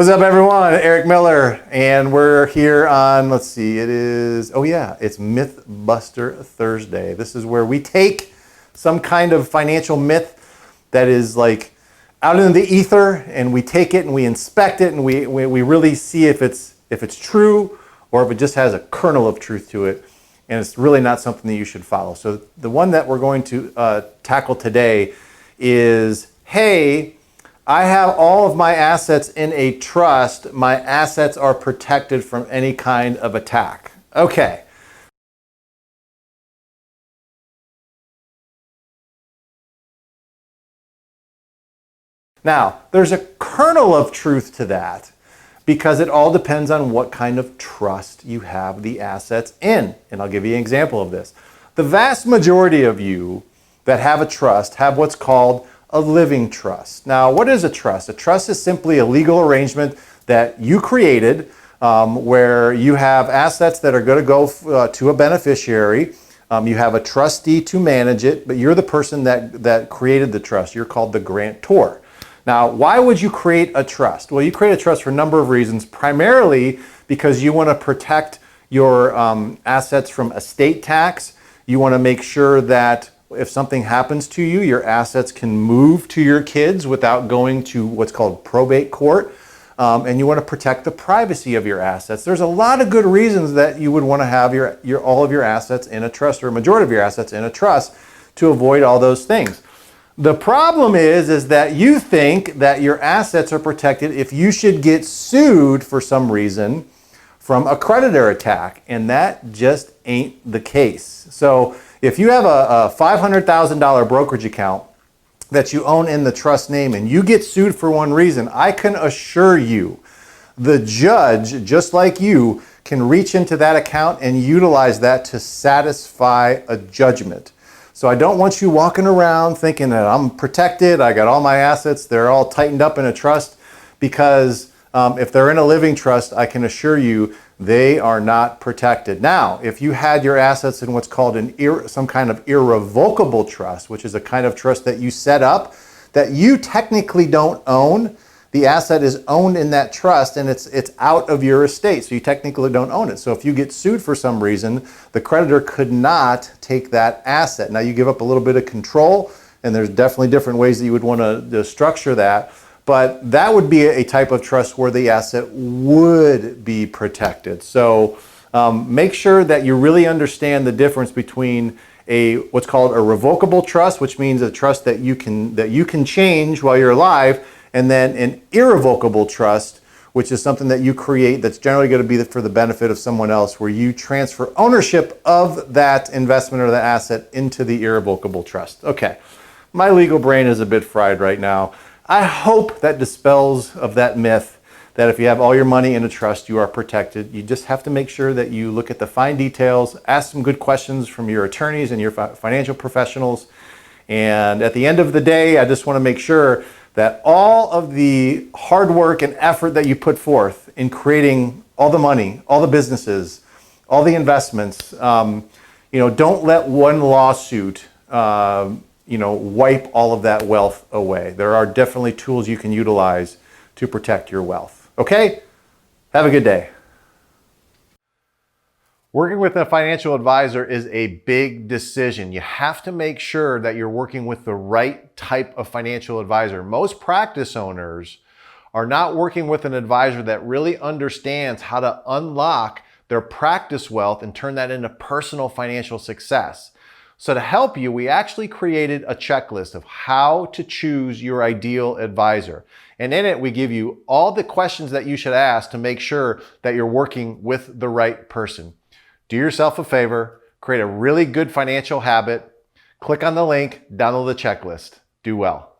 What's up, everyone? Eric Miller, and we're here on, let's see, it's MythBuster Thursday. This is where we take some kind of financial myth that is like out in the ether, and we take it and we inspect it, and we really see if it's true or if it just has a kernel of truth to it, and it's really not something that you should follow. So the one that we're going to tackle today is, hey, I have all of my assets in a trust. My assets are protected from any kind of attack. Okay. Now, there's a kernel of truth to that because it all depends on what kind of trust you have the assets in. And I'll give you an example of this. The vast majority of you that have a trust have what's called a living trust. Now, what is a trust? A trust is simply a legal arrangement that you created where you have assets that are going to go to a beneficiary. You have a trustee to manage it, but you're the person that created the trust. You're called the grantor. Now, why would you create a trust? Well, you create a trust for a number of reasons, primarily because you want to protect your assets from estate tax. You want to make sure that if something happens to you, your assets can move to your kids without going to what's called probate court. And you want to protect the privacy of your assets. There's a lot of good reasons that you would want to have all of your assets in a trust, or a majority of your assets in a trust, to avoid all those things. The problem is that you think that your assets are protected if you should get sued for some reason from a creditor attack, and that just ain't the case. So if you have a $500,000 brokerage account that you own in the trust name and you get sued for one reason, I can assure you the judge, just like you, can reach into that account and utilize that to satisfy a judgment. So I don't want you walking around thinking that I'm protected, I got all my assets, they're all tightened up in a trust, because if they're in a living trust, I can assure you they are not protected. Now, if you had your assets in what's called some kind of irrevocable trust, which is a kind of trust that you set up that you technically don't own, the asset is owned in that trust and it's out of your estate, so you technically don't own it. So if you get sued for some reason, the creditor could not take that asset. Now, you give up a little bit of control, and there's definitely different ways that you would want to structure that. But that would be a type of trust where the asset would be protected. So make sure that you really understand the difference between what's called a revocable trust, which means a trust that you can change while you're alive, and then an irrevocable trust, which is something that you create that's generally going to be for the benefit of someone else, where you transfer ownership of that investment or the asset into the irrevocable trust. Okay, my legal brain is a bit fried right now. I hope that dispels of that myth that if you have all your money in a trust, you are protected. You just have to make sure that you look at the fine details, ask some good questions from your attorneys and your financial professionals. And at the end of the day, I just want to make sure that all of the hard work and effort that you put forth in creating all the money, all the businesses, all the investments, don't let one lawsuit wipe all of that wealth away. There are definitely tools you can utilize to protect your wealth. Okay? Have a good day. Working with a financial advisor is a big decision. You have to make sure that you're working with the right type of financial advisor. Most practice owners are not working with an advisor that really understands how to unlock their practice wealth and turn that into personal financial success. So to help you, we actually created a checklist of how to choose your ideal advisor. And in it, we give you all the questions that you should ask to make sure that you're working with the right person. Do yourself a favor, create a really good financial habit, click on the link, download the checklist. Do well.